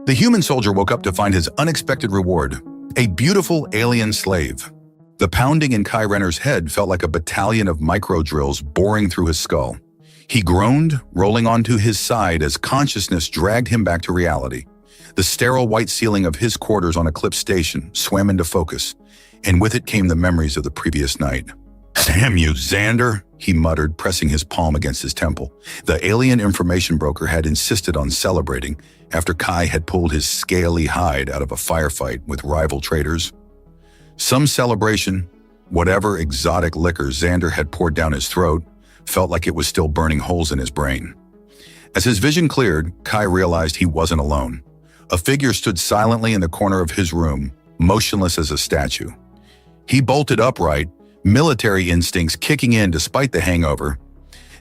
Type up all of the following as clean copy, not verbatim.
The human soldier woke up to find his unexpected reward, a beautiful alien slave. The pounding in Kai Rener's head felt like a battalion of micro-drills boring through his skull. He groaned, rolling onto his side as consciousness dragged him back to reality. The sterile white ceiling of his quarters on Eclipse Station swam into focus, and with it came the memories of the previous night. "Damn you, Xander," he muttered, pressing his palm against his temple. The alien information broker had insisted on celebrating after Kai had pulled his scaly hide out of a firefight with rival traders. Some celebration, whatever exotic liquor Xander had poured down his throat, felt like it was still burning holes in his brain. As his vision cleared, Kai realized he wasn't alone. A figure stood silently in the corner of his room, motionless as a statue. He bolted upright, military instincts kicking in despite the hangover,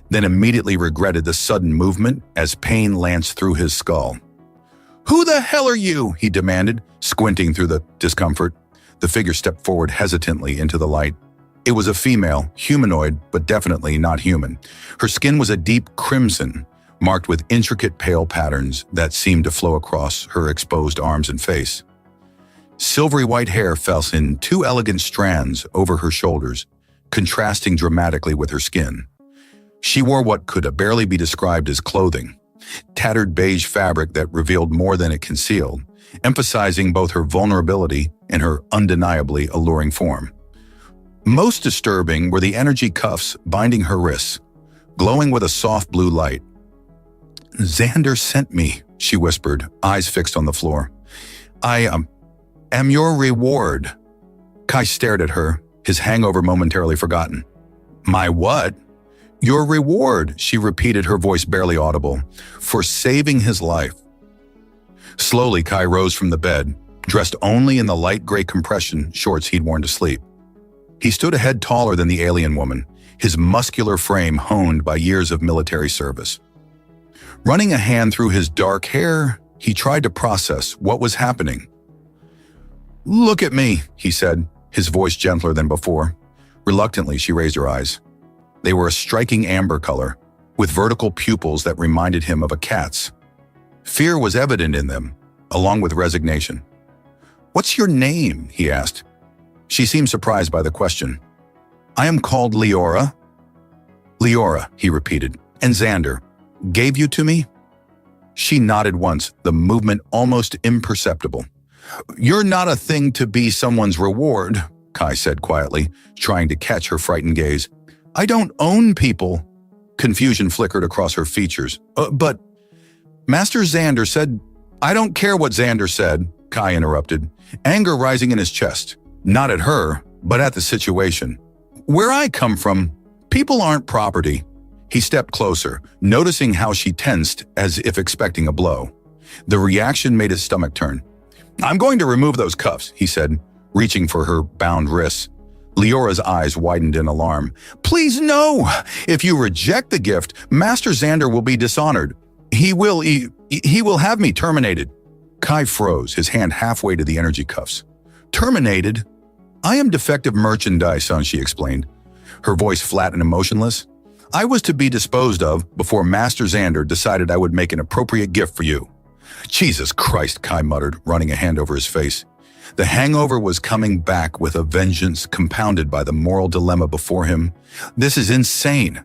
then immediately regretted the sudden movement as pain lanced through his skull. "Who the hell are you?" he demanded, squinting through the discomfort. The figure stepped forward hesitantly into the light. It was a female, humanoid, but definitely not human. Her skin was a deep crimson, marked with intricate pale patterns that seemed to flow across her exposed arms and face. Silvery white hair fell in two elegant strands over her shoulders, contrasting dramatically with her skin. She wore what could barely be described as clothing, tattered beige fabric that revealed more than it concealed, emphasizing both her vulnerability and her undeniably alluring form. Most disturbing were the energy cuffs binding her wrists, glowing with a soft blue light. "Xander sent me," she whispered, eyes fixed on the floor. I am your reward." Kai stared at her, his hangover momentarily forgotten. "My what?" "Your reward," she repeated, her voice barely audible, "for saving his life." Slowly, Kai rose from the bed, dressed only in the light gray compression shorts he'd worn to sleep. He stood a head taller than the alien woman, his muscular frame honed by years of military service. Running a hand through his dark hair, he tried to process what was happening. "Look at me," he said, his voice gentler than before. Reluctantly, she raised her eyes. They were a striking amber color, with vertical pupils that reminded him of a cat's. Fear was evident in them, along with resignation. "What's your name?" he asked. She seemed surprised by the question. "I am called Leora." "Leora," he repeated. "And Xander gave you to me?" She nodded once, the movement almost imperceptible. "You're not a thing to be someone's reward," Kai said quietly, trying to catch her frightened gaze. "I don't own people." Confusion flickered across her features. But Master Xander said—" "I don't care what Xander said," Kai interrupted, anger rising in his chest. Not at her, but at the situation. "Where I come from, people aren't property." He stepped closer, noticing how she tensed as if expecting a blow. The reaction made his stomach turn. "I'm going to remove those cuffs," he said, reaching for her bound wrists. Leora's eyes widened in alarm. "Please, no! If you reject the gift, Master Xander will be dishonored. He will have me terminated." Kai froze, his hand halfway to the energy cuffs. "Terminated? I am defective merchandise," she explained, her voice flat and emotionless. "I was to be disposed of before Master Xander decided I would make an appropriate gift for you." "Jesus Christ," Kai muttered, running a hand over his face. The hangover was coming back with a vengeance compounded by the moral dilemma before him. This is insane.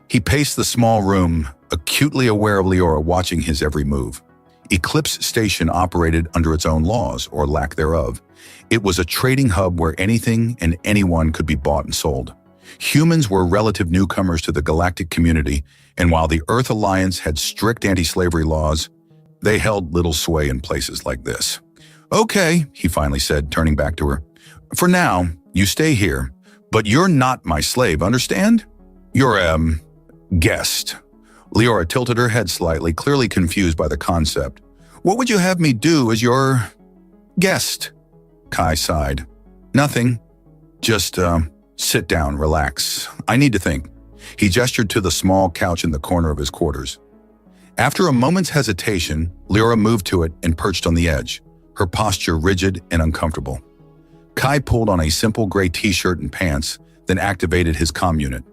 He paced the small room, acutely aware of Leora watching his every move. Eclipse Station operated under its own laws, or lack thereof. It was a trading hub where anything and anyone could be bought and sold. Humans were relative newcomers to the galactic community, and while the Earth Alliance had strict anti-slavery laws, they held little sway in places like this. "Okay," he finally said, turning back to her. "For now, you stay here, but you're not my slave, understand? You're a guest." Leora tilted her head slightly, clearly confused by the concept. "What would you have me do as your guest?" Kai sighed. "Nothing. Just sit down, relax. I need to think." He gestured to the small couch in the corner of his quarters. After a moment's hesitation, Leora moved to it and perched on the edge, her posture rigid and uncomfortable. Kai pulled on a simple gray t-shirt and pants, then activated his comm unit.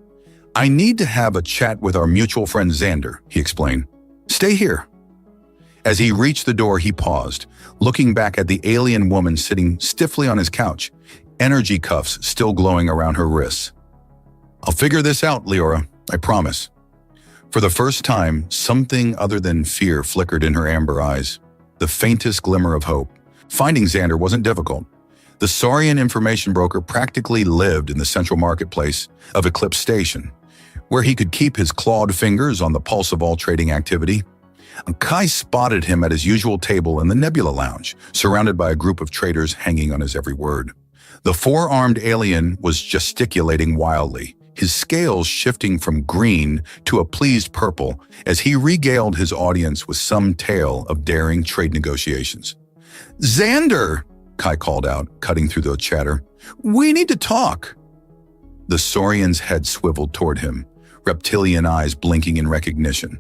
"I need to have a chat with our mutual friend Xander," he explained. "Stay here." As he reached the door, he paused, looking back at the alien woman sitting stiffly on his couch, energy cuffs still glowing around her wrists. "I'll figure this out, Leora, I promise." For the first time, something other than fear flickered in her amber eyes, the faintest glimmer of hope. Finding Xander wasn't difficult. The Saurian information broker practically lived in the central marketplace of Eclipse Station, where he could keep his clawed fingers on the pulse of all trading activity. Kai spotted him at his usual table in the Nebula Lounge, surrounded by a group of traders hanging on his every word. The four-armed alien was gesticulating wildly, his scales shifting from green to a pleased purple as he regaled his audience with some tale of daring trade negotiations. "Xander!" Kai called out, cutting through the chatter. "We need to talk." The Saurian's head swiveled toward him, reptilian eyes blinking in recognition.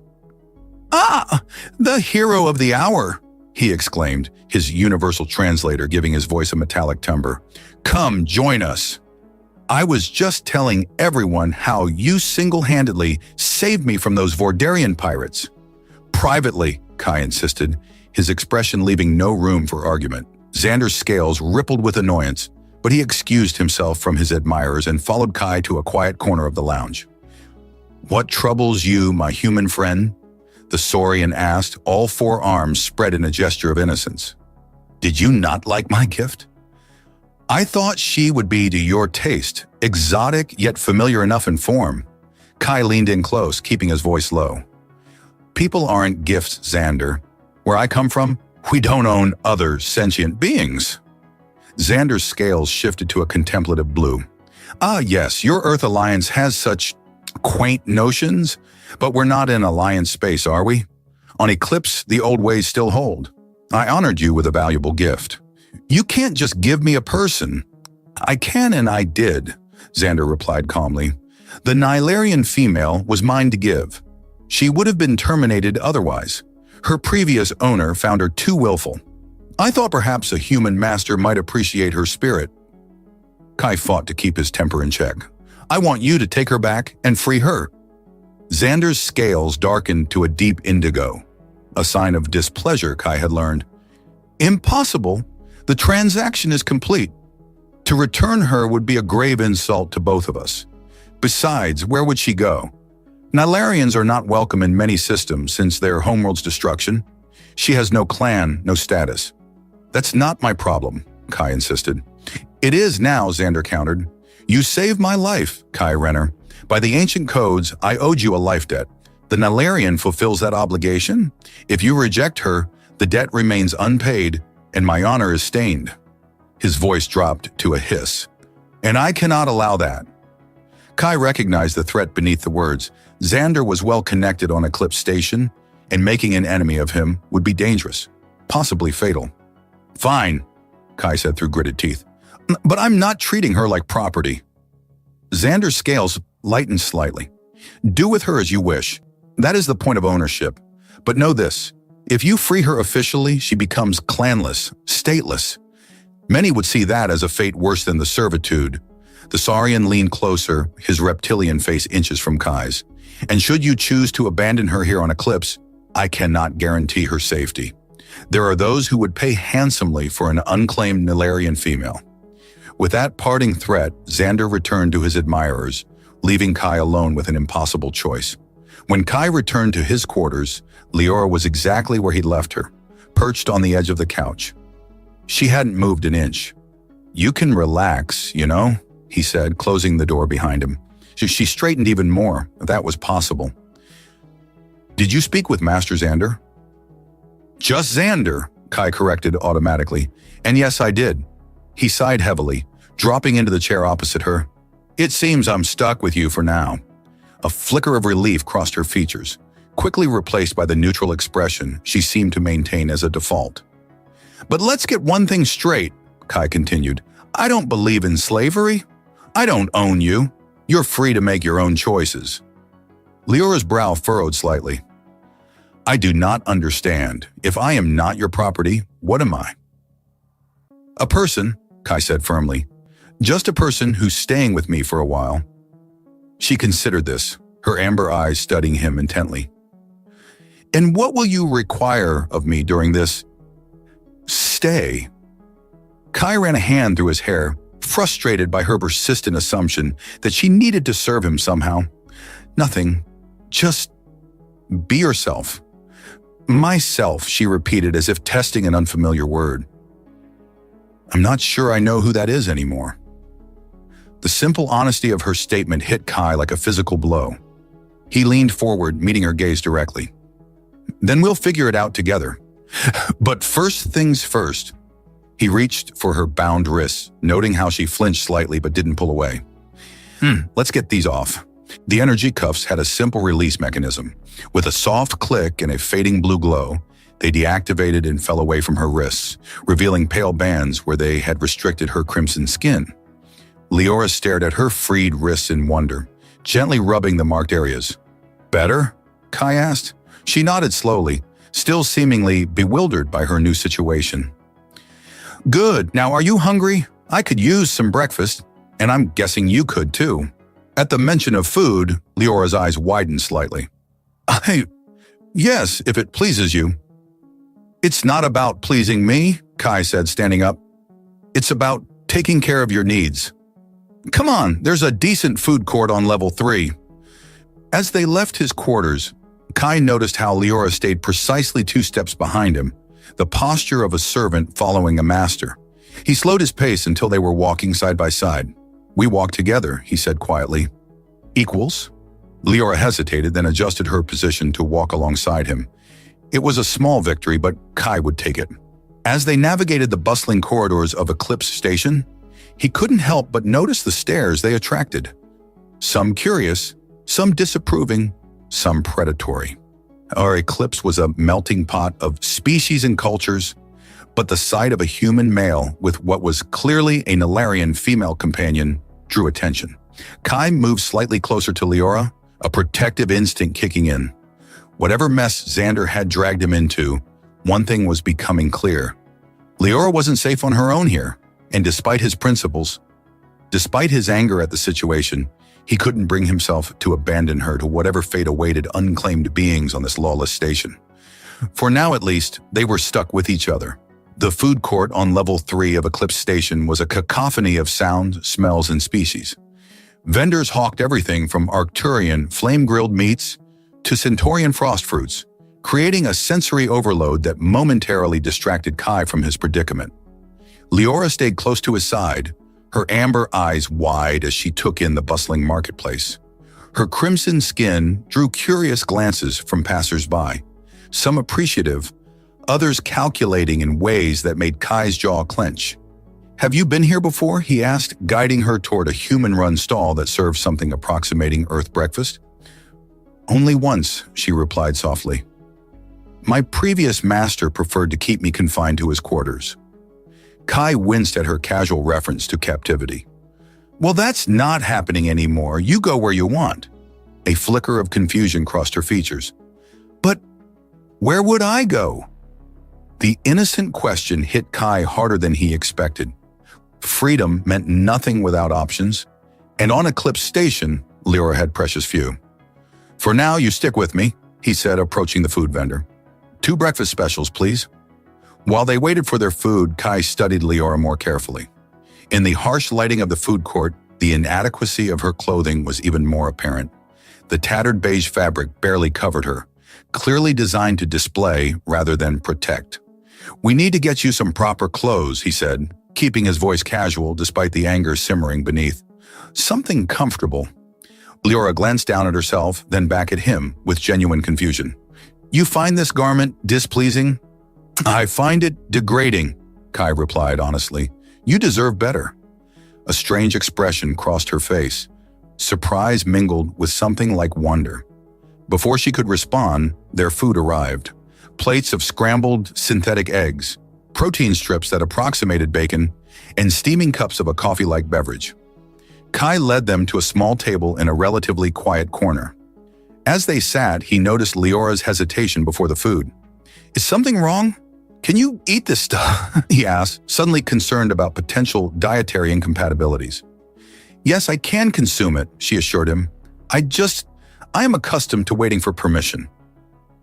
"Ah, the hero of the hour!" he exclaimed, his universal translator giving his voice a metallic timbre. "Come, join us. I was just telling everyone how you single-handedly saved me from those Vordarian pirates." "Privately," Kai insisted, his expression leaving no room for argument. Xander's scales rippled with annoyance, but he excused himself from his admirers and followed Kai to a quiet corner of the lounge. "What troubles you, my human friend?" the Saurian asked, all four arms spread in a gesture of innocence. "Did you not like my gift?" "I thought she would be to your taste, exotic yet familiar enough in form." Kai leaned in close, keeping his voice low. "People aren't gifts, Xander. Where I come from, we don't own other sentient beings." Xander's scales shifted to a contemplative blue. "Ah, yes, your Earth Alliance has such quaint notions, but we're not in Alliance space, are we? On Eclipse, the old ways still hold. I honored you with a valuable gift." "You can't just give me a person." "I can and I did," Xander replied calmly. "The Nilarian female was mine to give. She would have been terminated otherwise. Her previous owner found her too willful. I thought perhaps a human master might appreciate her spirit." Kai fought to keep his temper in check. "I want you to take her back and free her." Xander's scales darkened to a deep indigo, a sign of displeasure Kai had learned. "Impossible. The transaction is complete. To return her would be a grave insult to both of us. Besides, where would she go? Nilarians are not welcome in many systems since their homeworld's destruction. She has no clan, no status." "That's not my problem," Kai insisted. "It is now," Xander countered. "You saved my life, Kai Rener. By the ancient codes, I owed you a life debt. The Nilarian fulfills that obligation. If you reject her, the debt remains unpaid, and my honor is stained." His voice dropped to a hiss. "And I cannot allow that." Kai recognized the threat beneath the words. Xander was well connected on Eclipse Station, and making an enemy of him would be dangerous, possibly fatal. "Fine," Kai said through gritted teeth. "But I'm not treating her like property." Xander's scales lightened slightly. "Do with her as you wish. That is the point of ownership. But know this, if you free her officially, she becomes clanless, stateless. Many would see that as a fate worse than the servitude." The Saurian leaned closer, his reptilian face inches from Kai's. "And should you choose to abandon her here on Eclipse, I cannot guarantee her safety. There are those who would pay handsomely for an unclaimed Nilarian female." With that parting threat, Xander returned to his admirers, leaving Kai alone with an impossible choice. When Kai returned to his quarters, Leora was exactly where he'd left her, perched on the edge of the couch. She hadn't moved an inch. "You can relax, you know," he said, closing the door behind him. She straightened even more, if that was possible. "Did you speak with Master Xander?" "Just Xander," Kai corrected automatically. "And yes, I did." He sighed heavily, dropping into the chair opposite her. "It seems I'm stuck with you for now." A flicker of relief crossed her features, quickly replaced by the neutral expression she seemed to maintain as a default. "But let's get one thing straight," Kai continued. "I don't believe in slavery. I don't own you. You're free to make your own choices." Leora's brow furrowed slightly. "I do not understand. If I am not your property, what am I?" "A person," Kai said firmly. "Just a person who's staying with me for a while." She considered this, her amber eyes studying him intently. And what will you require of me during this stay? Kai ran a hand through his hair, frustrated by her persistent assumption that she needed to serve him somehow. Nothing. Just be yourself. Myself, she repeated as if testing an unfamiliar word. I'm not sure I know who that is anymore. The simple honesty of her statement hit Kai like a physical blow. He leaned forward, meeting her gaze directly. Then we'll figure it out together. But first things first. He reached for her bound wrists, noting how she flinched slightly but didn't pull away. Let's get these off. The energy cuffs had a simple release mechanism. With a soft click and a fading blue glow, they deactivated and fell away from her wrists, revealing pale bands where they had restricted her crimson skin. Leora stared at her freed wrists in wonder, gently rubbing the marked areas. Better? Kai asked. She nodded slowly, still seemingly bewildered by her new situation. Good. Now, are you hungry? I could use some breakfast, and I'm guessing you could too. At the mention of food, Leora's eyes widened slightly. Yes, if it pleases you. It's not about pleasing me, Kai said, standing up. It's about taking care of your needs. Come on, there's a decent food court on level 3. As they left his quarters, Kai noticed how Leora stayed precisely 2 steps behind him, the posture of a servant following a master. He slowed his pace until they were walking side by side. We walk together, he said quietly. Equals? Leora hesitated, then adjusted her position to walk alongside him. It was a small victory, but Kai would take it. As they navigated the bustling corridors of Eclipse Station, he couldn't help but notice the stares they attracted. Some curious, some disapproving, some predatory. Our Eclipse was a melting pot of species and cultures, but the sight of a human male with what was clearly a Nilarian female companion drew attention. Kai moved slightly closer to Leora, a protective instinct kicking in. Whatever mess Xander had dragged him into, one thing was becoming clear. Leora wasn't safe on her own here, and despite his principles, despite his anger at the situation, he couldn't bring himself to abandon her to whatever fate awaited unclaimed beings on this lawless station. For now at least, they were stuck with each other. The food court on level 3 of Eclipse Station was a cacophony of sounds, smells, and species. Vendors hawked everything from Arcturian flame-grilled meats to Centaurian frost fruits, creating a sensory overload that momentarily distracted Kai from his predicament. Leora stayed close to his side, her amber eyes wide as she took in the bustling marketplace. Her crimson skin drew curious glances from passers-by, some appreciative, others calculating in ways that made Kai's jaw clench. Have you been here before? He asked, guiding her toward a human-run stall that served something approximating Earth breakfast. Only once, she replied softly. My previous master preferred to keep me confined to his quarters. Kai winced at her casual reference to captivity. Well, that's not happening anymore. You go where you want. A flicker of confusion crossed her features. But where would I go? The innocent question hit Kai harder than he expected. Freedom meant nothing without options, and on Eclipse Station, Leora had precious few. For now, you stick with me, he said, approaching the food vendor. 2 breakfast specials, please. While they waited for their food, Kai studied Leora more carefully. In the harsh lighting of the food court, the inadequacy of her clothing was even more apparent. The tattered beige fabric barely covered her, clearly designed to display rather than protect. We need to get you some proper clothes, he said, keeping his voice casual despite the anger simmering beneath. Something comfortable. Leora glanced down at herself, then back at him with genuine confusion. You find this garment displeasing? I find it degrading, Kai replied honestly. You deserve better. A strange expression crossed her face, surprise mingled with something like wonder. Before she could respond, their food arrived. Plates of scrambled synthetic eggs, protein strips that approximated bacon, and steaming cups of a coffee-like beverage. Kai led them to a small table in a relatively quiet corner. As they sat, he noticed Leora's hesitation before the food. Is something wrong? Can you eat this stuff? He asked, suddenly concerned about potential dietary incompatibilities. Yes, I can consume it, she assured him. I am accustomed to waiting for permission.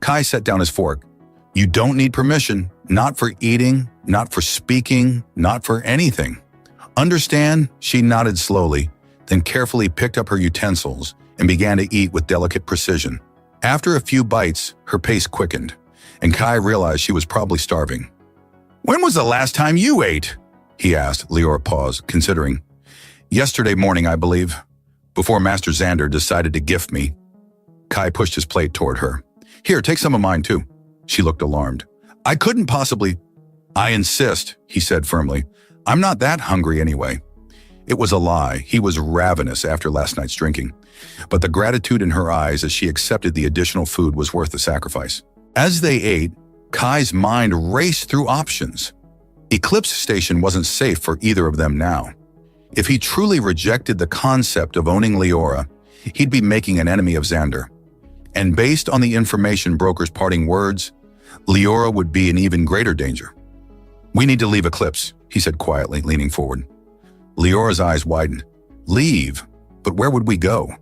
Kai set down his fork. You don't need permission, not for eating, not for speaking, not for anything. Understand? She nodded slowly, then carefully picked up her utensils and began to eat with delicate precision. After a few bites, her pace quickened, and Kai realized she was probably starving. When was the last time you ate? He asked. Leora paused, considering. Yesterday morning, I believe, before Master Xander decided to gift me. Kai pushed his plate toward her. Here, take some of mine too. She looked alarmed. I couldn't possibly. I insist, he said firmly. I'm not that hungry anyway. It was a lie. He was ravenous after last night's drinking. But the gratitude in her eyes as she accepted the additional food was worth the sacrifice. As they ate, Kai's mind raced through options. Eclipse Station wasn't safe for either of them now. If he truly rejected the concept of owning Leora, he'd be making an enemy of Xander. And based on the information broker's parting words, Leora would be in even greater danger. We need to leave Eclipse, he said quietly, leaning forward. Leora's eyes widened. Leave? But where would we go?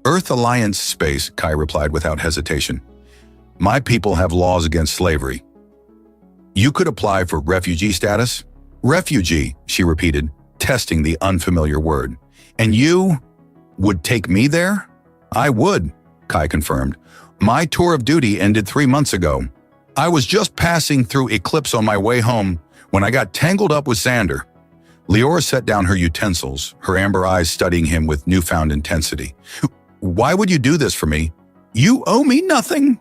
Earth Alliance space, Kai replied without hesitation. My people have laws against slavery. You could apply for refugee status? Refugee, she repeated, testing the unfamiliar word. And you would take me there? I would, Kai confirmed. My tour of duty ended 3 months ago. I was just passing through Eclipse on my way home when I got tangled up with Xander. Leora set down her utensils, her amber eyes studying him with newfound intensity. Why would you do this for me? You owe me nothing.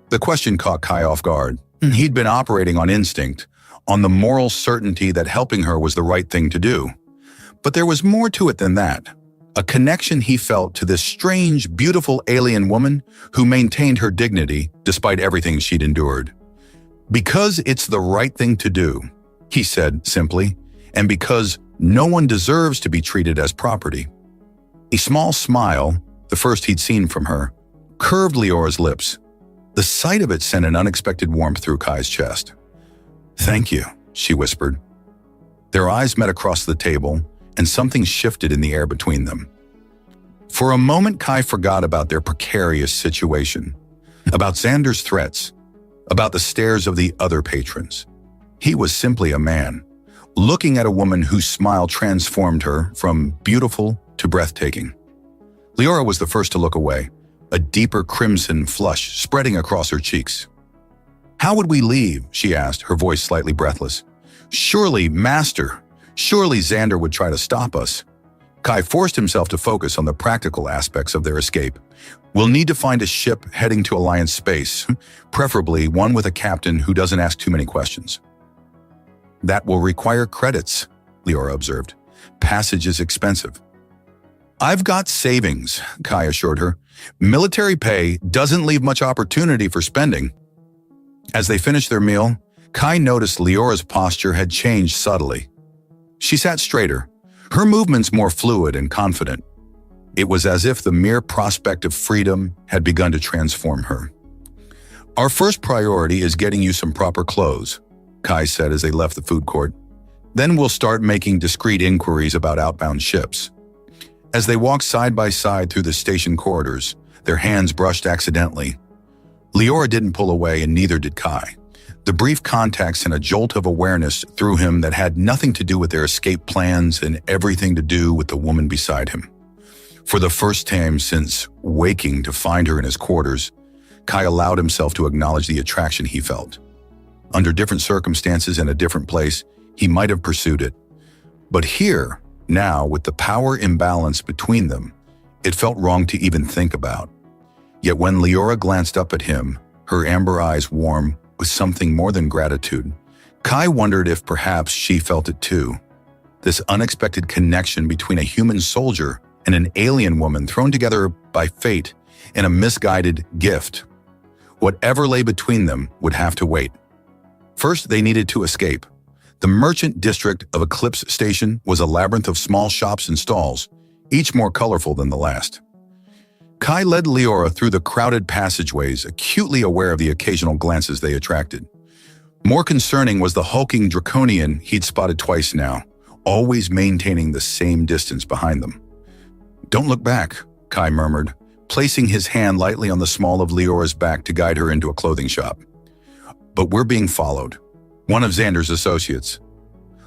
The question caught Kai off guard. He'd been operating on instinct, on the moral certainty that helping her was the right thing to do. But there was more to it than that. A connection he felt to this strange, beautiful alien woman who maintained her dignity despite everything she'd endured. Because it's the right thing to do, he said simply, and because no one deserves to be treated as property. A small smile, the first he'd seen from her, curved Leora's lips. The sight of it sent an unexpected warmth through Kai's chest. Thank you, she whispered. Their eyes met across the table, and something shifted in the air between them. For a moment, Kai forgot about their precarious situation, about Xander's threats, about the stares of the other patrons. He was simply a man, looking at a woman whose smile transformed her from beautiful to breathtaking. Leora was the first to look away, a deeper crimson flush spreading across her cheeks. How would we leave? She asked, her voice slightly breathless. Surely, Master, surely Xander would try to stop us. Kai forced himself to focus on the practical aspects of their escape. We'll need to find a ship heading to Alliance space, preferably one with a captain who doesn't ask too many questions. That will require credits, Leora observed. Passage is expensive. I've got savings, Kai assured her. Military pay doesn't leave much opportunity for spending. As they finished their meal, Kai noticed Leora's posture had changed subtly. She sat straighter, her movements more fluid and confident. It was as if the mere prospect of freedom had begun to transform her. Our first priority is getting you some proper clothes, Kai said as they left the food court. Then we'll start making discreet inquiries about outbound ships. As they walked side by side through the station corridors, their hands brushed accidentally. Leora didn't pull away, and neither did Kai. The brief contact sent a jolt of awareness through him that had nothing to do with their escape plans and everything to do with the woman beside him. For the first time since waking to find her in his quarters, Kai allowed himself to acknowledge the attraction he felt. Under different circumstances and a different place, he might have pursued it. But here, now, with the power imbalance between them, it felt wrong to even think about. Yet when Leora glanced up at him, her amber eyes warm with something more than gratitude, Kai wondered if perhaps she felt it too. This unexpected connection between a human soldier and an alien woman thrown together by fate in a misguided gift. Whatever lay between them would have to wait. First, they needed to escape. The merchant district of Eclipse Station was a labyrinth of small shops and stalls, each more colorful than the last. Kai led Leora through the crowded passageways, acutely aware of the occasional glances they attracted. More concerning was the hulking draconian he'd spotted twice now, always maintaining the same distance behind them. Don't look back, Kai murmured, placing his hand lightly on the small of Leora's back to guide her into a clothing shop. But we're being followed. One of Xander's associates.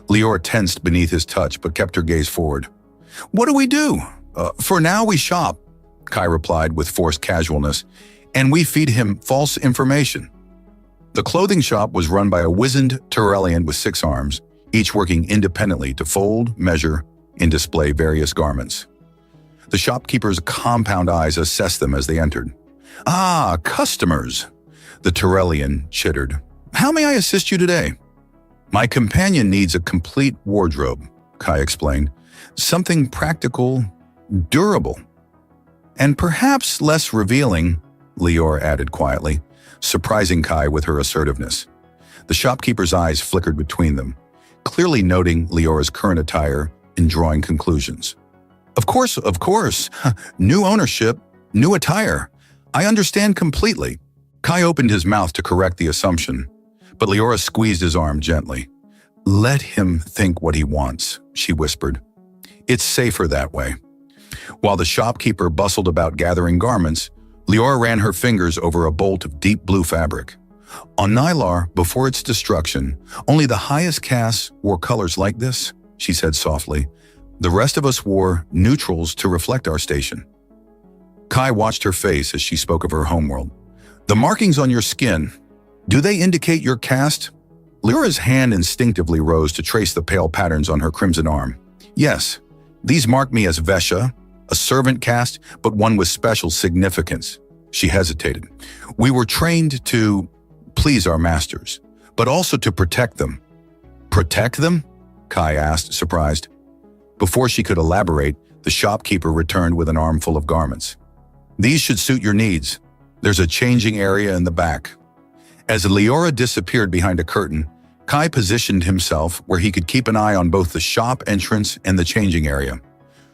Leora tensed beneath his touch, but kept her gaze forward. What do we do? For now, we shop, Kai replied with forced casualness, and we feed him false information. The clothing shop was run by a wizened Tyrellian with 6 arms, each working independently to fold, measure, and display various garments. The shopkeeper's compound eyes assessed them as they entered. Ah, customers, the Tyrellian chittered. How may I assist you today? My companion needs a complete wardrobe, Kai explained. Something practical, durable, and perhaps less revealing, Leora added quietly, surprising Kai with her assertiveness. The shopkeeper's eyes flickered between them, clearly noting Leora's current attire and drawing conclusions. Of course. New ownership, new attire. I understand completely. Kai opened his mouth to correct the assumption, but Leora squeezed his arm gently. Let him think what he wants, she whispered. It's safer that way. While the shopkeeper bustled about gathering garments, Leora ran her fingers over a bolt of deep blue fabric. On Nylar, before its destruction, only the highest castes wore colors like this, she said softly. The rest of us wore neutrals to reflect our station. Kai watched her face as she spoke of her homeworld. The markings on your skin, do they indicate your caste? Leora's hand instinctively rose to trace the pale patterns on her crimson arm. Yes, these mark me as Vesha, a servant caste, but one with special significance. She hesitated. We were trained to please our masters, but also to protect them. Protect them? Kai asked, surprised. Before she could elaborate, the shopkeeper returned with an armful of garments. These should suit your needs. There's a changing area in the back. As Leora disappeared behind a curtain, Kai positioned himself where he could keep an eye on both the shop entrance and the changing area.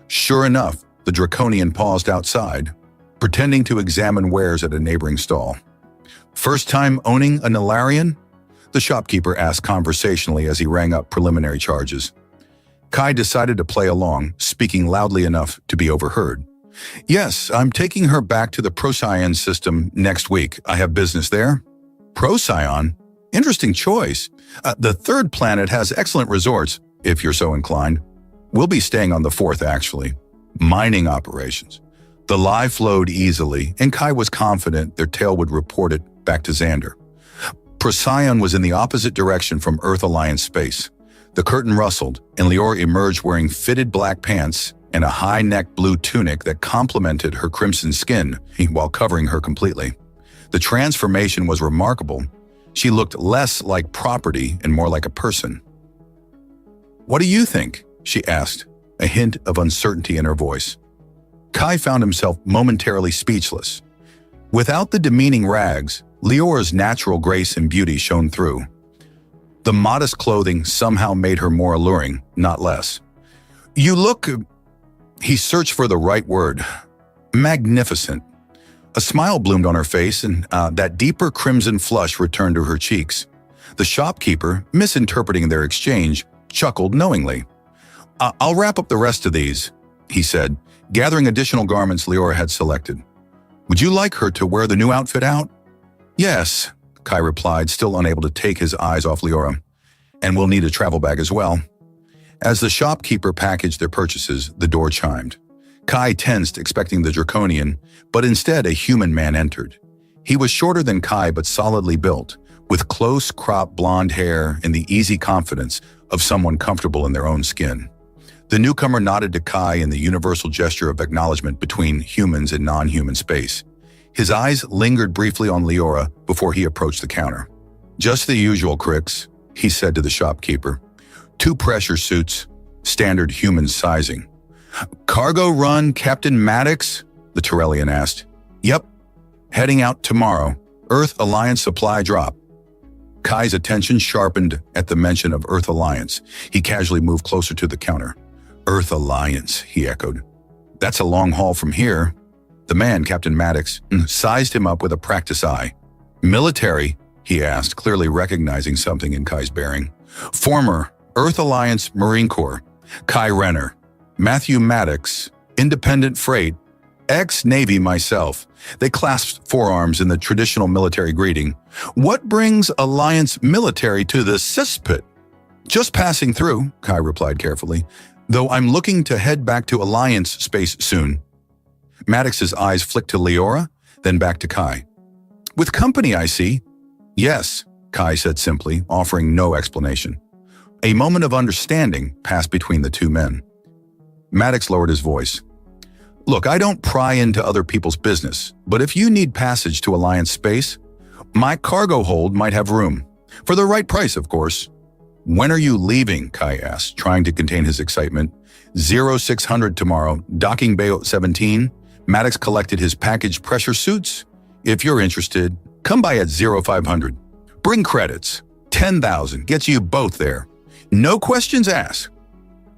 Sure enough, the Draconian paused outside, pretending to examine wares at a neighboring stall. First time owning a Nilarian? The shopkeeper asked conversationally as he rang up preliminary charges. Kai decided to play along, speaking loudly enough to be overheard. Yes, I'm taking her back to the Procyon system next week. I have business there. Procyon? Interesting choice. The 3rd planet has excellent resorts, if you're so inclined. We'll be staying on the 4th, actually. Mining operations. The lie flowed easily, and Kai was confident their tale would report it back to Xander. Procyon was in the opposite direction from Earth Alliance space. The curtain rustled, and Leora emerged wearing fitted black pants and a high-necked blue tunic that complemented her crimson skin while covering her completely. The transformation was remarkable. She looked less like property and more like a person. What do you think? She asked, a hint of uncertainty in her voice. Kai found himself momentarily speechless. Without the demeaning rags, Leora's natural grace and beauty shone through. The modest clothing somehow made her more alluring, not less. You look... He searched for the right word. Magnificent. A smile bloomed on her face, and that deeper crimson flush returned to her cheeks. The shopkeeper, misinterpreting their exchange, chuckled knowingly. I'll wrap up the rest of these, he said, gathering additional garments Leora had selected. Would you like her to wear the new outfit out? Yes, Kai replied, still unable to take his eyes off Leora. And we'll need a travel bag as well. As the shopkeeper packaged their purchases, the door chimed. Kai tensed, expecting the Draconian, but instead a human man entered. He was shorter than Kai but solidly built, with close cropped blonde hair and the easy confidence of someone comfortable in their own skin. The newcomer nodded to Kai in the universal gesture of acknowledgement between humans and non-human space. His eyes lingered briefly on Leora before he approached the counter. Just the usual, Crix, he said to the shopkeeper. 2 pressure suits, standard human sizing. Cargo run, Captain Maddox? The Tyrellian asked. Yep. Heading out tomorrow. Earth Alliance supply drop. Kai's attention sharpened at the mention of Earth Alliance. He casually moved closer to the counter. Earth Alliance, he echoed. That's a long haul from here. The man, Captain Maddox, sized him up with a practiced eye. Military, he asked, clearly recognizing something in Kai's bearing. Former Earth Alliance Marine Corps. Kai Rener. Matthew Maddox. Independent freight. Ex-Navy myself. They clasped forearms in the traditional military greeting. What brings Alliance military to the cesspit? Just passing through, Kai replied carefully, though I'm looking to head back to Alliance space soon. Maddox's eyes flicked to Leora, then back to Kai. With company, I see. Yes, Kai said simply, offering no explanation. A moment of understanding passed between the two men. Maddox lowered his voice. Look, I don't pry into other people's business, but if you need passage to Alliance space, my cargo hold might have room. For the right price, of course. When are you leaving? Kai asked, trying to contain his excitement. 0600 tomorrow, docking bay 17. Maddox collected his packaged pressure suits. If you're interested, come by at 0500. Bring credits. 10,000 gets you both there. No questions asked.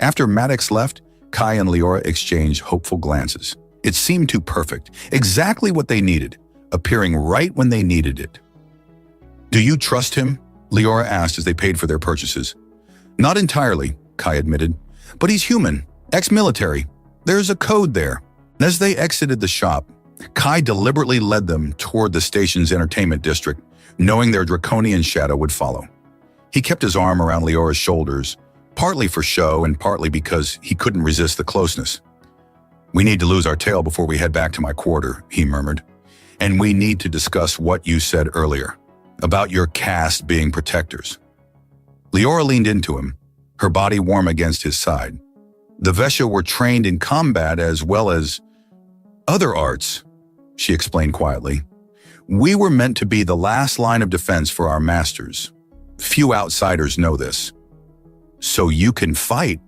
After Maddox left, Kai and Leora exchanged hopeful glances. It seemed too perfect, exactly what they needed, appearing right when they needed it. Do you trust him? Leora asked as they paid for their purchases. Not entirely, Kai admitted, but he's human, ex-military. There's a code there. As they exited the shop, Kai deliberately led them toward the station's entertainment district, knowing their draconian shadow would follow. He kept his arm around Leora's shoulders, partly for show and partly because he couldn't resist the closeness. We need to lose our tail before we head back to my quarter, he murmured. And we need to discuss what you said earlier, about your caste being protectors. Leora leaned into him, her body warm against his side. The Vesha were trained in combat as well as other arts, she explained quietly. We were meant to be the last line of defense for our masters. Few outsiders know this. So you can fight?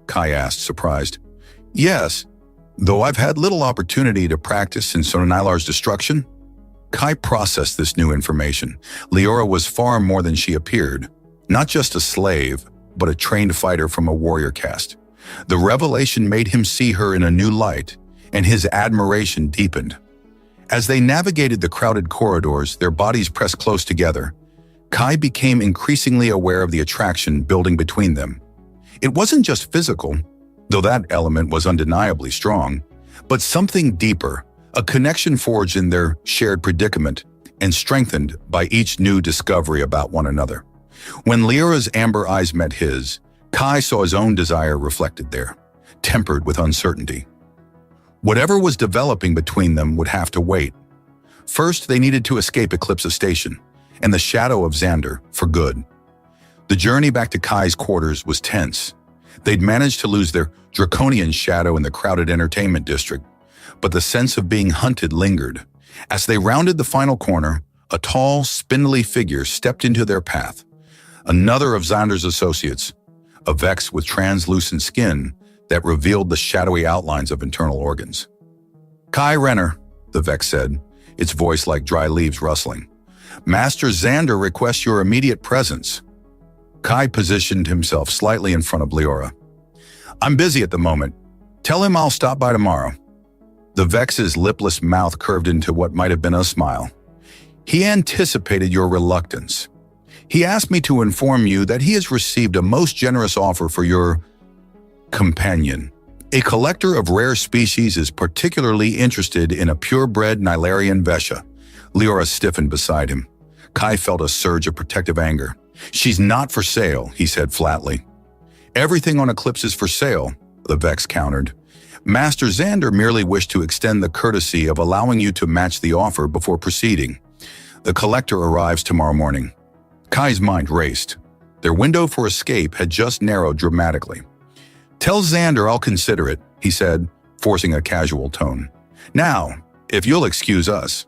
Kai asked, surprised. Yes, though I've had little opportunity to practice since Sonanilar's destruction. Kai processed this new information. Leora was far more than she appeared. Not just a slave, but a trained fighter from a warrior caste. The revelation made him see her in a new light, and his admiration deepened. As they navigated the crowded corridors, their bodies pressed close together, Kai became increasingly aware of the attraction building between them. It wasn't just physical, though that element was undeniably strong, but something deeper, a connection forged in their shared predicament and strengthened by each new discovery about one another. When Leora's amber eyes met his, Kai saw his own desire reflected there, tempered with uncertainty. Whatever was developing between them would have to wait. First, they needed to escape Eclipse Station and the shadow of Xander for good. The journey back to Kai's quarters was tense. They'd managed to lose their draconian shadow in the crowded entertainment district, but the sense of being hunted lingered. As they rounded the final corner, a tall, spindly figure stepped into their path. Another of Xander's associates, a Vex with translucent skin that revealed the shadowy outlines of internal organs. Kai Rener, the Vex said, its voice like dry leaves rustling. Master Xander requests your immediate presence. Kai positioned himself slightly in front of Leora. I'm busy at the moment. Tell him I'll stop by tomorrow. The Vex's lipless mouth curved into what might have been a smile. He anticipated your reluctance. He asked me to inform you that he has received a most generous offer for your companion. A collector of rare species is particularly interested in a purebred Nilarian Vesha. Leora stiffened beside him. Kai felt a surge of protective anger. She's not for sale, he said flatly. Everything on Eclipse is for sale, the Vex countered. Master Xander merely wished to extend the courtesy of allowing you to match the offer before proceeding. The collector arrives tomorrow morning. Kai's mind raced. Their window for escape had just narrowed dramatically. Tell Xander I'll consider it, he said, forcing a casual tone. Now, if you'll excuse us.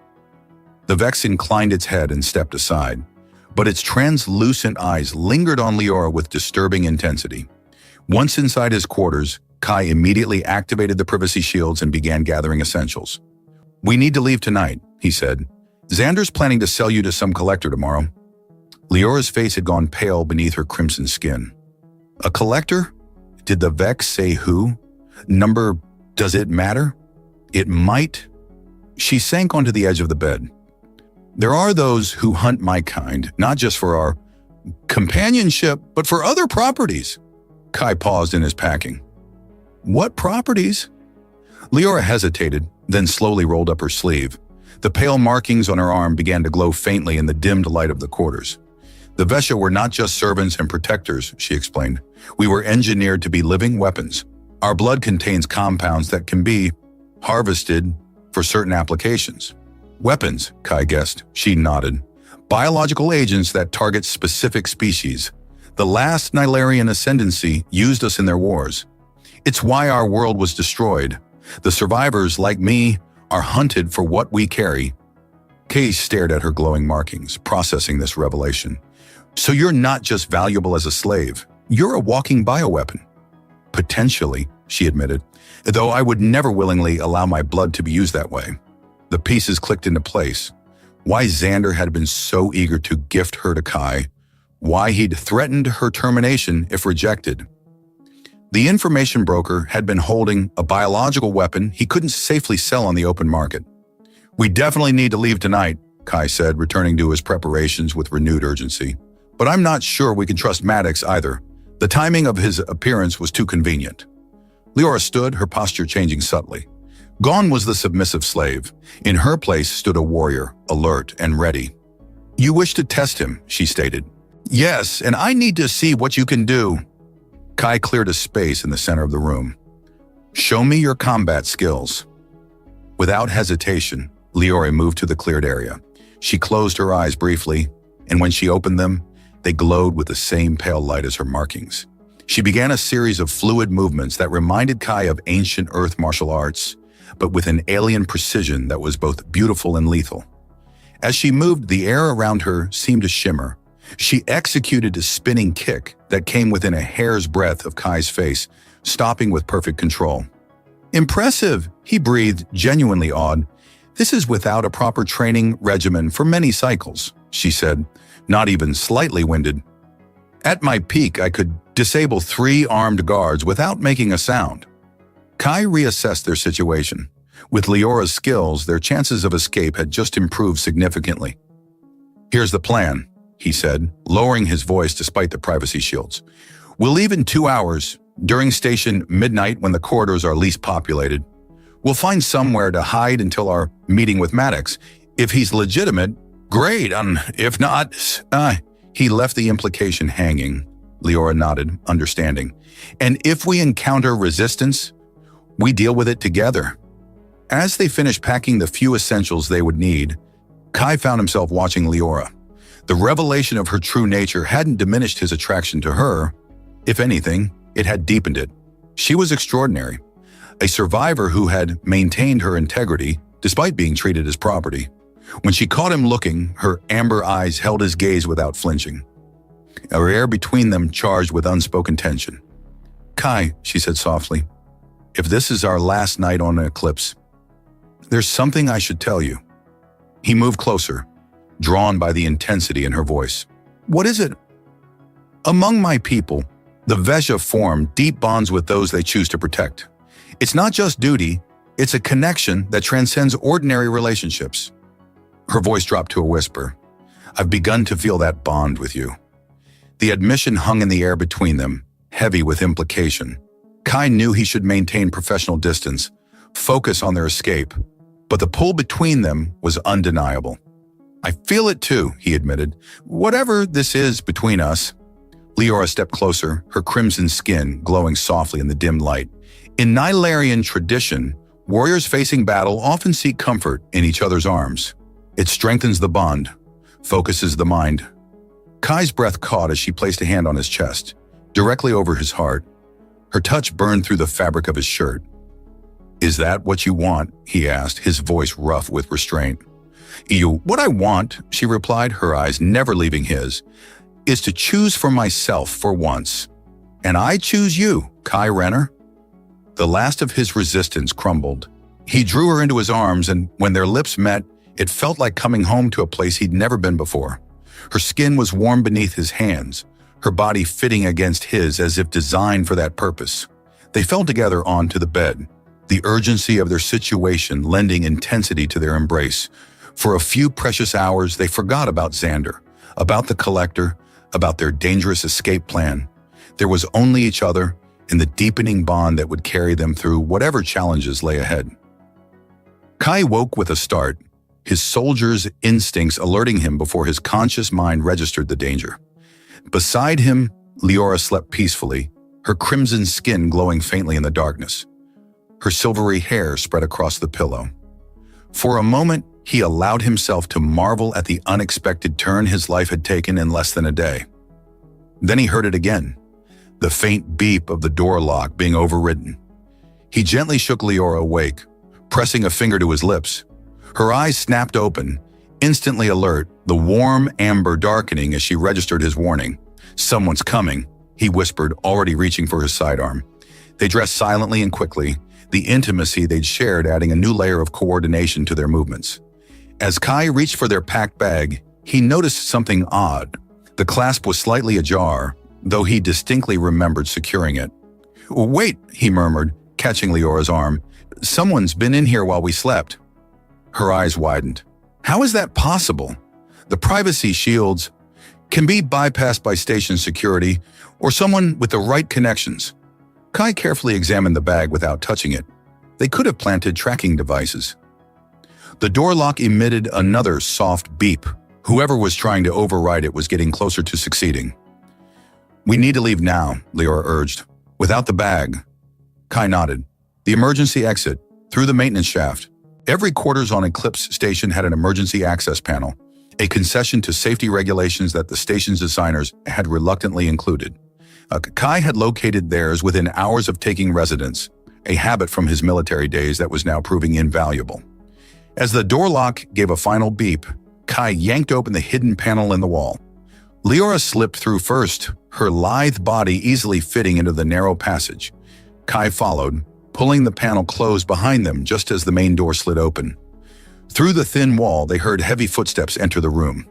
The Vex inclined its head and stepped aside, but its translucent eyes lingered on Leora with disturbing intensity. Once inside his quarters, Kai immediately activated the privacy shields and began gathering essentials. We need to leave tonight, he said. Xander's planning to sell you to some collector tomorrow. Leora's face had gone pale beneath her crimson skin. A collector? Did the Vex say who? Number, does it matter? It might. She sank onto the edge of the bed. There are those who hunt my kind, not just for our companionship, but for other properties. Kai paused in his packing. What properties? Leora hesitated, then slowly rolled up her sleeve. The pale markings on her arm began to glow faintly in the dimmed light of the quarters. The Vesha were not just servants and protectors, she explained. We were engineered to be living weapons. Our blood contains compounds that can be harvested for certain applications. Weapons, Kai guessed. She nodded. Biological agents that target specific species. The last Nilarian ascendancy used us in their wars. It's why our world was destroyed. The survivors, like me, are hunted for what we carry. Kay stared at her glowing markings, processing this revelation. So you're not just valuable as a slave. You're a walking bioweapon. Potentially, she admitted, though I would never willingly allow my blood to be used that way. The pieces clicked into place. Why Xander had been so eager to gift her to Kai. Why he'd threatened her termination if rejected. The information broker had been holding a biological weapon he couldn't safely sell on the open market. We definitely need to leave tonight, Kai said, returning to his preparations with renewed urgency. But I'm not sure we can trust Maddox either. The timing of his appearance was too convenient. Leora stood, her posture changing subtly. Gone was the submissive slave. In her place stood a warrior, alert and ready. You wish to test him, she stated. Yes, and I need to see what you can do. Kai cleared a space in the center of the room. Show me your combat skills. Without hesitation, Leora moved to the cleared area. She closed her eyes briefly, and when she opened them, they glowed with the same pale light as her markings. She began a series of fluid movements that reminded Kai of ancient Earth martial arts, but with an alien precision that was both beautiful and lethal. As she moved, the air around her seemed to shimmer. She executed a spinning kick that came within a hair's breadth of Kai's face, stopping with perfect control. Impressive, he breathed, genuinely awed. This is without a proper training regimen for many cycles, she said, not even slightly winded. At my peak, I could disable 3 armed guards without making a sound. Kai reassessed their situation. With Leora's skills, their chances of escape had just improved significantly. Here's the plan, he said, lowering his voice despite the privacy shields. We'll leave in 2 hours, during station midnight when the corridors are least populated. We'll find somewhere to hide until our meeting with Maddox. If he's legitimate, great, if not, he left the implication hanging. Leora nodded, understanding. And if we encounter resistance, we deal with it together. As they finished packing the few essentials they would need, Kai found himself watching Leora. The revelation of her true nature hadn't diminished his attraction to her. If anything, it had deepened it. She was extraordinary. A survivor who had maintained her integrity despite being treated as property. When she caught him looking, her amber eyes held his gaze without flinching. A air between them charged with unspoken tension. Kai, she said softly, if this is our last night on Eclipse, there's something I should tell you. He moved closer, drawn by the intensity in her voice. What is it? Among my people, the Vesha form deep bonds with those they choose to protect. It's not just duty, it's a connection that transcends ordinary relationships. Her voice dropped to a whisper. I've begun to feel that bond with you. The admission hung in the air between them, heavy with implication. Kai knew he should maintain professional distance, focus on their escape, but the pull between them was undeniable. I feel it too, he admitted. Whatever this is between us. Leora stepped closer, her crimson skin glowing softly in the dim light. In Nilarian tradition, warriors facing battle often seek comfort in each other's arms. It strengthens the bond, focuses the mind. Kai's breath caught as she placed a hand on his chest, directly over his heart. Her touch burned through the fabric of his shirt. Is that what you want? He asked, his voice rough with restraint. What I want, she replied, her eyes never leaving his, is to choose for myself for once. And I choose you, Kai Rener. The last of his resistance crumbled. He drew her into his arms, and when their lips met, it felt like coming home to a place he'd never been before. Her skin was warm beneath his hands, her body fitting against his as if designed for that purpose. They fell together onto the bed, the urgency of their situation lending intensity to their embrace. For a few precious hours, they forgot about Xander, about the Collector, about their dangerous escape plan. There was only each other and the deepening bond that would carry them through whatever challenges lay ahead. Kai woke with a start, his soldier's instincts alerting him before his conscious mind registered the danger. Beside him, Leora slept peacefully, her crimson skin glowing faintly in the darkness. Her silvery hair spread across the pillow. For a moment, he allowed himself to marvel at the unexpected turn his life had taken in less than a day. Then he heard it again, the faint beep of the door lock being overridden. He gently shook Leora awake, pressing a finger to his lips. Her eyes snapped open, instantly alert, the warm amber darkening as she registered his warning. "Someone's coming," he whispered, already reaching for his sidearm. They dressed silently and quickly, the intimacy they'd shared adding a new layer of coordination to their movements. As Kai reached for their packed bag, he noticed something odd. The clasp was slightly ajar, though he distinctly remembered securing it. "Wait," he murmured, catching Leora's arm. "Someone's been in here while we slept." Her eyes widened. How is that possible? The privacy shields can be bypassed by station security or someone with the right connections. Kai carefully examined the bag without touching it. They could have planted tracking devices. The door lock emitted another soft beep. Whoever was trying to override it was getting closer to succeeding. "We need to leave now," Leora urged. "Without the bag." Kai nodded. The emergency exit, through the maintenance shaft. Every quarters on Eclipse Station had an emergency access panel, a concession to safety regulations that the station's designers had reluctantly included. Kai had located theirs within hours of taking residence, a habit from his military days that was now proving invaluable. As the door lock gave a final beep, Kai yanked open the hidden panel in the wall. Leora slipped through first, her lithe body easily fitting into the narrow passage. Kai followed, pulling the panel closed behind them just as the main door slid open. Through the thin wall, they heard heavy footsteps enter the room.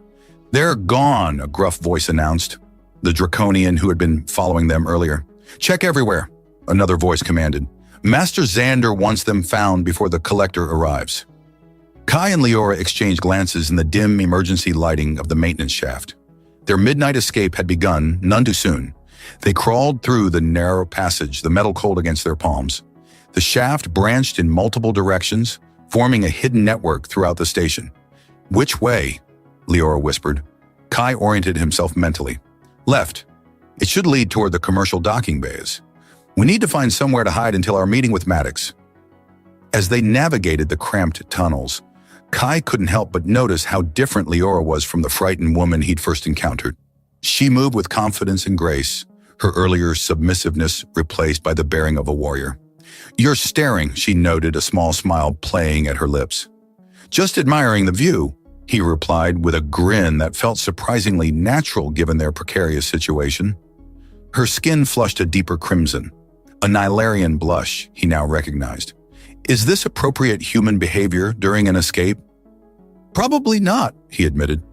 "They're gone," a gruff voice announced, the draconian who had been following them earlier. "Check everywhere," another voice commanded. "Master Xander wants them found before the collector arrives." Kai and Leora exchanged glances in the dim emergency lighting of the maintenance shaft. Their midnight escape had begun, none too soon. They crawled through the narrow passage, the metal cold against their palms. The shaft branched in multiple directions, forming a hidden network throughout the station. "Which way?" Leora whispered. Kai oriented himself mentally. "Left. It should lead toward the commercial docking bays. We need to find somewhere to hide until our meeting with Maddox." As they navigated the cramped tunnels, Kai couldn't help but notice how different Leora was from the frightened woman he'd first encountered. She moved with confidence and grace, her earlier submissiveness replaced by the bearing of a warrior. "You're staring," she noted, a small smile playing at her lips. "Just admiring the view," he replied with a grin that felt surprisingly natural given their precarious situation. Her skin flushed a deeper crimson, a Nilarian blush he now recognized. "Is this appropriate human behavior during an escape?" "Probably not," he admitted.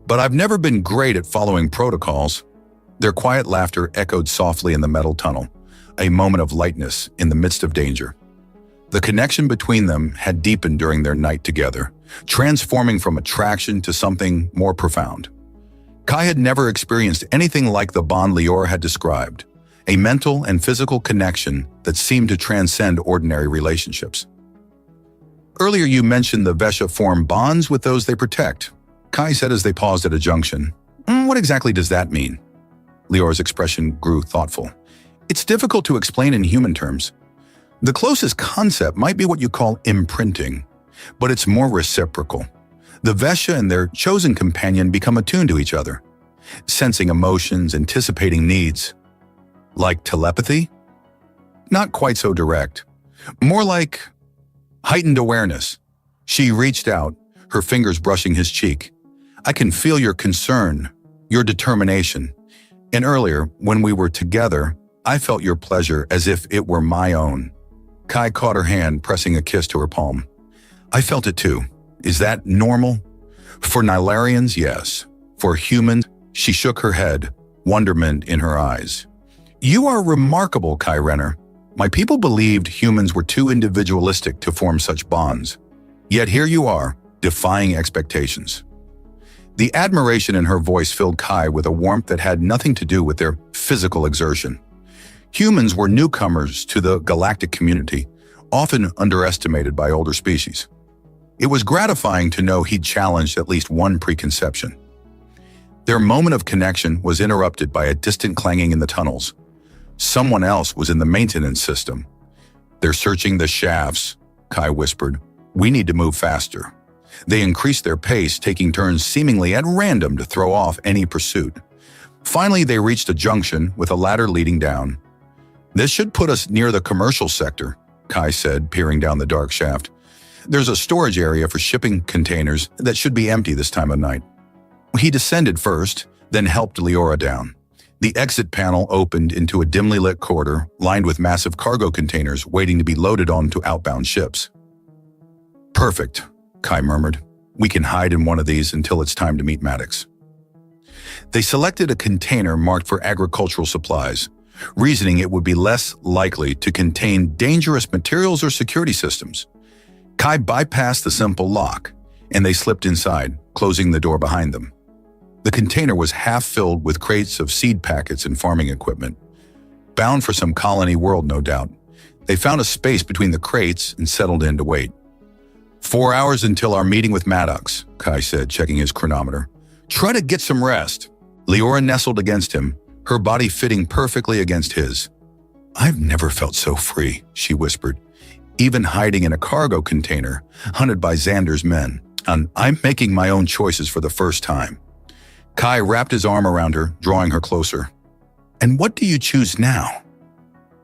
"But I've never been great at following protocols." Their quiet laughter echoed softly in the metal tunnel, a moment of lightness in the midst of danger. The connection between them had deepened during their night together, transforming from attraction to something more profound. Kai had never experienced anything like the bond Leora had described, a mental and physical connection that seemed to transcend ordinary relationships. "Earlier you mentioned the Vesha form bonds with those they protect," Kai said as they paused at a junction. What exactly does that mean?" Leora's expression grew thoughtful. "It's difficult to explain in human terms. The closest concept might be what you call imprinting, but it's more reciprocal. The Vesha and their chosen companion become attuned to each other, sensing emotions, anticipating needs. Like telepathy? Not quite so direct. More like heightened awareness." She reached out, her fingers brushing his cheek. "I can feel your concern, your determination. And earlier, when we were together, I felt your pleasure as if it were my own." Kai caught her hand, pressing a kiss to her palm. "I felt it too. Is that normal?" "For Nilarians, yes. For humans," she shook her head, wonderment in her eyes. "You are remarkable, Kai Rener. My people believed humans were too individualistic to form such bonds. Yet here you are, defying expectations." The admiration in her voice filled Kai with a warmth that had nothing to do with their physical exertion. Humans were newcomers to the galactic community, often underestimated by older species. It was gratifying to know he'd challenged at least one preconception. Their moment of connection was interrupted by a distant clanging in the tunnels. Someone else was in the maintenance system. "They're searching the shafts," Kai whispered. "We need to move faster." They increased their pace, taking turns seemingly at random to throw off any pursuit. Finally, they reached a junction with a ladder leading down. "This should put us near the commercial sector," Kai said, peering down the dark shaft. "There's a storage area for shipping containers that should be empty this time of night." He descended first, then helped Leora down. The exit panel opened into a dimly lit corridor lined with massive cargo containers waiting to be loaded onto outbound ships. "Perfect," Kai murmured. "We can hide in one of these until it's time to meet Maddox." They selected a container marked for agricultural supplies, reasoning it would be less likely to contain dangerous materials or security systems. Kai bypassed the simple lock, and they slipped inside, closing the door behind them. The container was half filled with crates of seed packets and farming equipment. Bound for some colony world, no doubt. They found a space between the crates and settled in to wait. 4 hours until our meeting with Maddox," Kai said, checking his chronometer. "Try to get some rest." Leora nestled against him, her body fitting perfectly against his. "I've never felt so free," she whispered, "even hiding in a cargo container, hunted by Xander's men. And I'm making my own choices for the first time." Kai wrapped his arm around her, drawing her closer. "And what do you choose now?"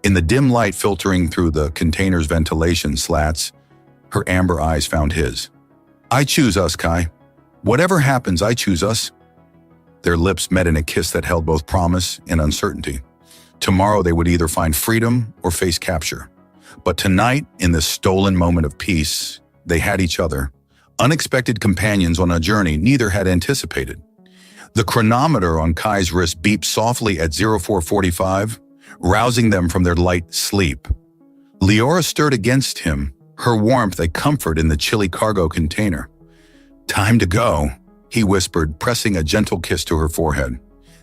In the dim light filtering through the container's ventilation slats, her amber eyes found his. "I choose us, Kai. Whatever happens, I choose us." Their lips met in a kiss that held both promise and uncertainty. Tomorrow they would either find freedom or face capture. But tonight, in this stolen moment of peace, they had each other, unexpected companions on a journey neither had anticipated. The chronometer on Kai's wrist beeped softly at 04:45, rousing them from their light sleep. Leora stirred against him, her warmth a comfort in the chilly cargo container. "Time to go," he whispered, pressing a gentle kiss to her forehead.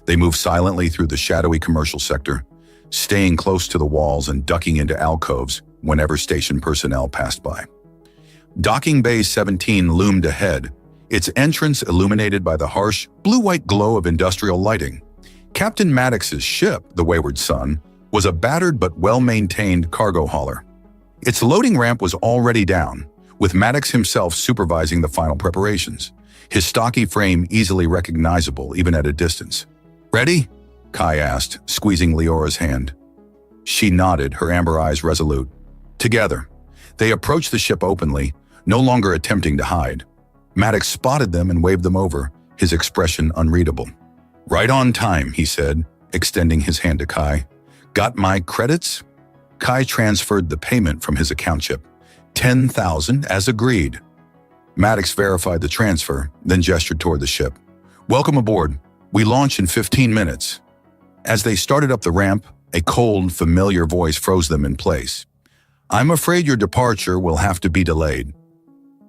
They moved silently through the shadowy commercial sector, staying close to the walls and ducking into alcoves whenever station personnel passed by. Docking Bay 17 loomed ahead, its entrance illuminated by the harsh, blue-white glow of industrial lighting. Captain Maddox's ship, the Wayward Sun, was a battered but well-maintained cargo hauler. Its loading ramp was already down, with Maddox himself supervising the final preparations, his stocky frame easily recognizable even at a distance. "Ready?" Kai asked, squeezing Leora's hand. She nodded, her amber eyes resolute. Together, they approached the ship openly, no longer attempting to hide. Maddox spotted them and waved them over, his expression unreadable. "Right on time," he said, extending his hand to Kai. "Got my credits?" Kai transferred the payment from his account chip. 10,000 as agreed. Maddox verified the transfer, then gestured toward the ship. "Welcome aboard. We launch in 15 minutes. As they started up the ramp, a cold, familiar voice froze them in place. "I'm afraid your departure will have to be delayed."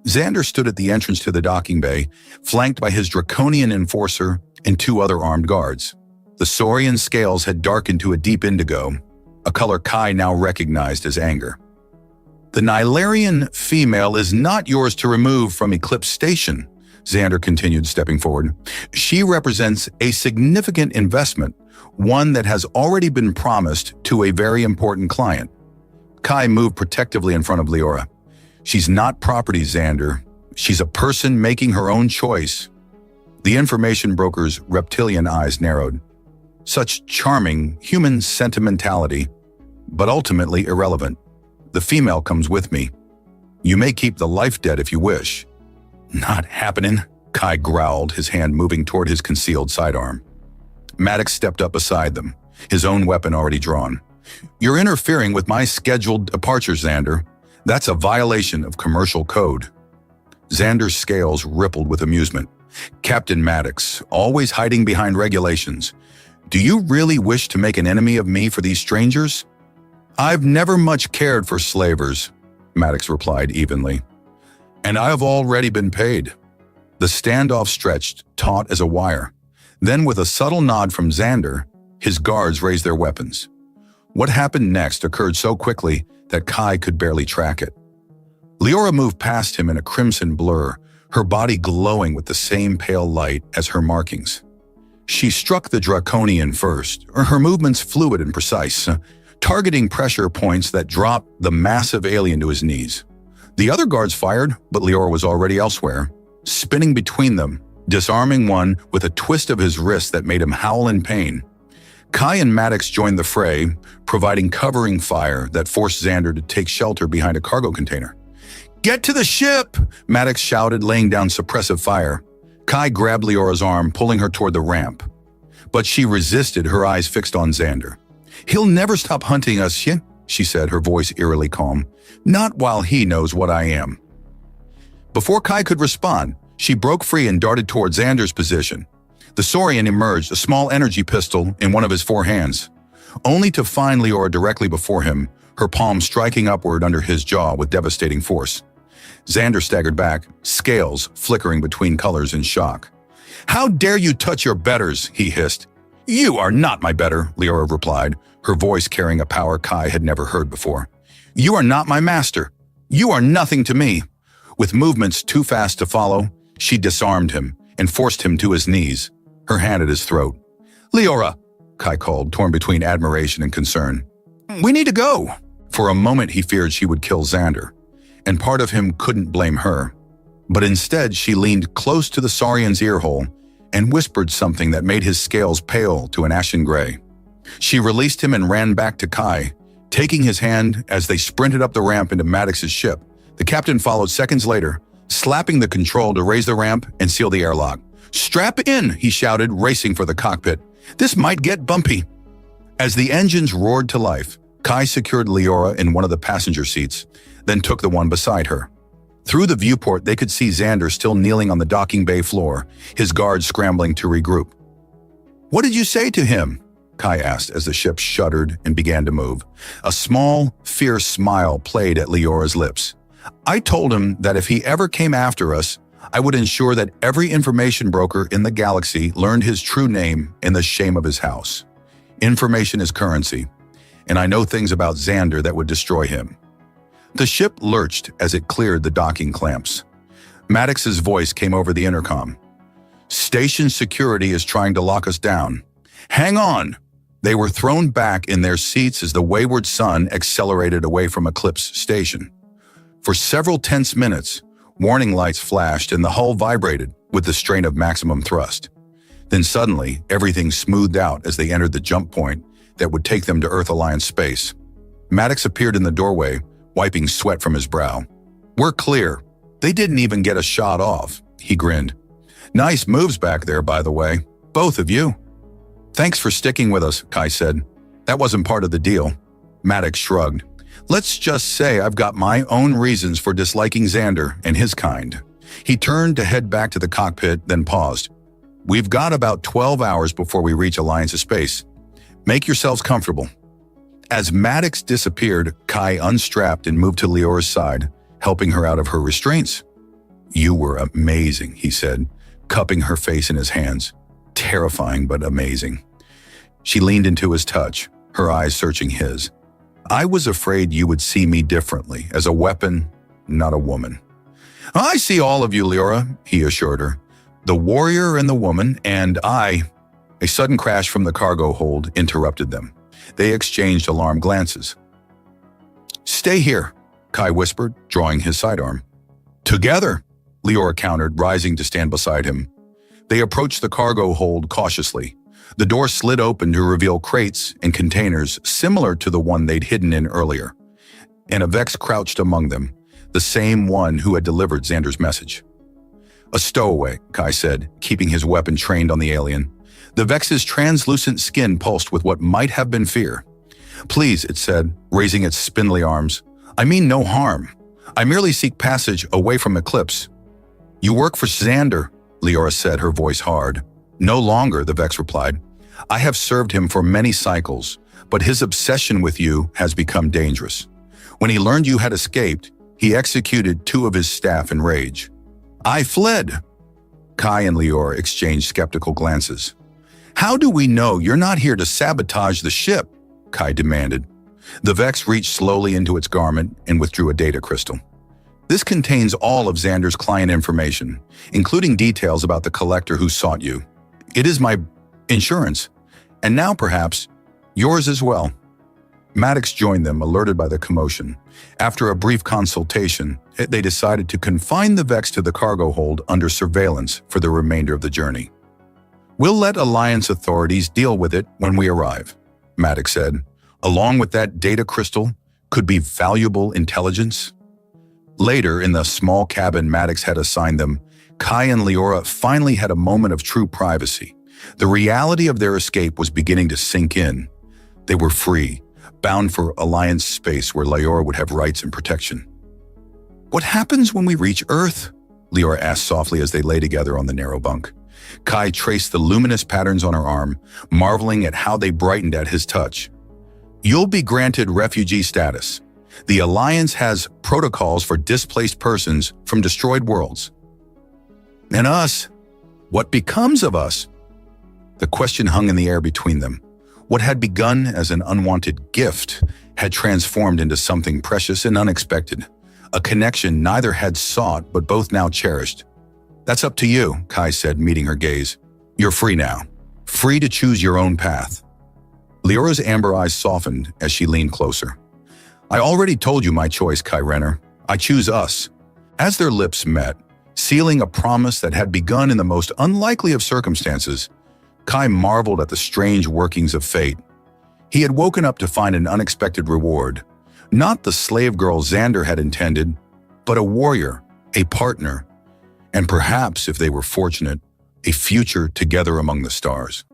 Xander stood at the entrance to the docking bay, flanked by his draconian enforcer and 2 other armed guards. The saurian scales had darkened to a deep indigo, a color Kai now recognized as anger. "The Nilarian female is not yours to remove from Eclipse Station," Xander continued, stepping forward. "She represents a significant investment, one that has already been promised to a very important client." Kai moved protectively in front of Leora. "She's not property, Xander. She's a person making her own choice." The information broker's reptilian eyes narrowed. Such charming human sentimentality, but ultimately irrelevant. "The female comes with me. You may keep the life debt if you wish." "Not happening," Kai growled, his hand moving toward his concealed sidearm. Maddox stepped up beside them, his own weapon already drawn. "You're interfering with my scheduled departure, Xander. That's a violation of commercial code." Xander's scales rippled with amusement. "Captain Maddox, always hiding behind regulations. Do you really wish to make an enemy of me for these strangers?" "I've never much cared for slavers," Maddox replied evenly. "And I have already been paid." The standoff stretched, taut as a wire. Then, with a subtle nod from Xander, his guards raised their weapons. What happened next occurred so quickly that Kai could barely track it. Leora moved past him in a crimson blur, her body glowing with the same pale light as her markings. She struck the Draconian first, her movements fluid and precise, targeting pressure points that dropped the massive alien to his knees. The other guards fired, but Leora was already elsewhere, spinning between them, disarming one with a twist of his wrist that made him howl in pain. Kai and Maddox joined the fray, providing covering fire that forced Xander to take shelter behind a cargo container. "Get to the ship!" Maddox shouted, laying down suppressive fire. Kai grabbed Leora's arm, pulling her toward the ramp. But she resisted, her eyes fixed on Xander. "He'll never stop hunting us, she said, her voice eerily calm. "Not while he knows what I am." Before Kai could respond, she broke free and darted toward Xander's position. The Saurian emerged, a small energy pistol in one of his 4 hands, only to find Leora directly before him, her palm striking upward under his jaw with devastating force. Xander staggered back, scales flickering between colors in shock. "How dare you touch your betters?" he hissed. "You are not my better," Leora replied, her voice carrying a power Kai had never heard before. "You are not my master. You are nothing to me." With movements too fast to follow, she disarmed him and forced him to his knees, her hand at his throat. "Leora," Kai called, torn between admiration and concern. "We need to go." For a moment he feared she would kill Xander, and part of him couldn't blame her. But instead she leaned close to the Saurian's earhole and whispered something that made his scales pale to an ashen gray. She released him and ran back to Kai, taking his hand as they sprinted up the ramp into Maddox's ship. The captain followed seconds later, slapping the control to raise the ramp and seal the airlock. "Strap in," he shouted, racing for the cockpit. "This might get bumpy." As the engines roared to life, Kai secured Leora in one of the passenger seats, then took the one beside her. Through the viewport, they could see Xander still kneeling on the docking bay floor, his guards scrambling to regroup. "What did you say to him?" Kai asked as the ship shuddered and began to move. A small, fierce smile played at Leora's lips. "I told him that if he ever came after us, I would ensure that every information broker in the galaxy learned his true name and the shame of his house. Information is currency, and I know things about Xander that would destroy him." The ship lurched as it cleared the docking clamps. Maddox's voice came over the intercom. "Station security is trying to lock us down. Hang on!" They were thrown back in their seats as the wayward sun accelerated away from Eclipse Station. For several tense minutes, warning lights flashed and the hull vibrated with the strain of maximum thrust. Then suddenly, everything smoothed out as they entered the jump point that would take them to Earth Alliance space. Maddox appeared in the doorway, wiping sweat from his brow. "We're clear. They didn't even get a shot off," he grinned. "Nice moves back there, by the way. Both of you." "Thanks for sticking with us," Kai said. "That wasn't part of the deal." Maddox shrugged. "Let's just say I've got my own reasons for disliking Xander and his kind." He turned to head back to the cockpit, then paused. "We've got about 12 hours before we reach Alliance space. Make yourselves comfortable." As Maddox disappeared, Kai unstrapped and moved to Leora's side, helping her out of her restraints. "You were amazing," he said, cupping her face in his hands. "Terrifying, but amazing." She leaned into his touch, her eyes searching his. "I was afraid you would see me differently, as a weapon, not a woman." "I see all of you, Leora," he assured her. "The warrior and the woman, and I." A sudden crash from the cargo hold interrupted them. They exchanged alarmed glances. "Stay here," Kai whispered, drawing his sidearm. "Together," Leora countered, rising to stand beside him. They approached the cargo hold cautiously. The door slid open to reveal crates and containers similar to the one they'd hidden in earlier. And a Vex crouched among them, the same one who had delivered Xander's message. "A stowaway," Kai said, keeping his weapon trained on the alien. The Vex's translucent skin pulsed with what might have been fear. "Please," it said, raising its spindly arms. "I mean no harm. I merely seek passage away from Eclipse." "You work for Xander," Leora said, her voice hard. "No longer," the Vex replied. "I have served him for many cycles, but his obsession with you has become dangerous. When he learned you had escaped, he executed 2 of his staff in rage." "I fled." Kai and Leora exchanged skeptical glances. "How do we know you're not here to sabotage the ship?" Kai demanded. The Vex reached slowly into its garment and withdrew a data crystal. This contains all of Xander's client information, including details about the collector who sought you. It is my insurance, and now perhaps yours as well. Maddox joined them, alerted by the commotion. After a brief consultation, they decided to confine the Vex to the cargo hold under surveillance for the remainder of the journey. "We'll let Alliance authorities deal with it when we arrive," Maddox said. "Along with that data crystal could be valuable intelligence." Later, in the small cabin Maddox had assigned them, Kai and Leora finally had a moment of true privacy. The reality of their escape was beginning to sink in. They were free, bound for Alliance space where Leora would have rights and protection. "What happens when we reach Earth?" Leora asked softly as they lay together on the narrow bunk. Kai traced the luminous patterns on her arm, marveling at how they brightened at his touch. "You'll be granted refugee status. The Alliance has protocols for displaced persons from destroyed worlds." "And us? What becomes of us?" The question hung in the air between them. What had begun as an unwanted gift had transformed into something precious and unexpected, a connection neither had sought but both now cherished. "That's up to you," Kai said, meeting her gaze. "You're free now, free to choose your own path." Leora's amber eyes softened as she leaned closer. "I already told you my choice, Kai Rener. I choose us." As their lips met, sealing a promise that had begun in the most unlikely of circumstances, Kai marveled at the strange workings of fate. He had woken up to find an unexpected reward, not the slave girl Xander had intended, but a warrior, a partner, and perhaps, if they were fortunate, a future together among the stars.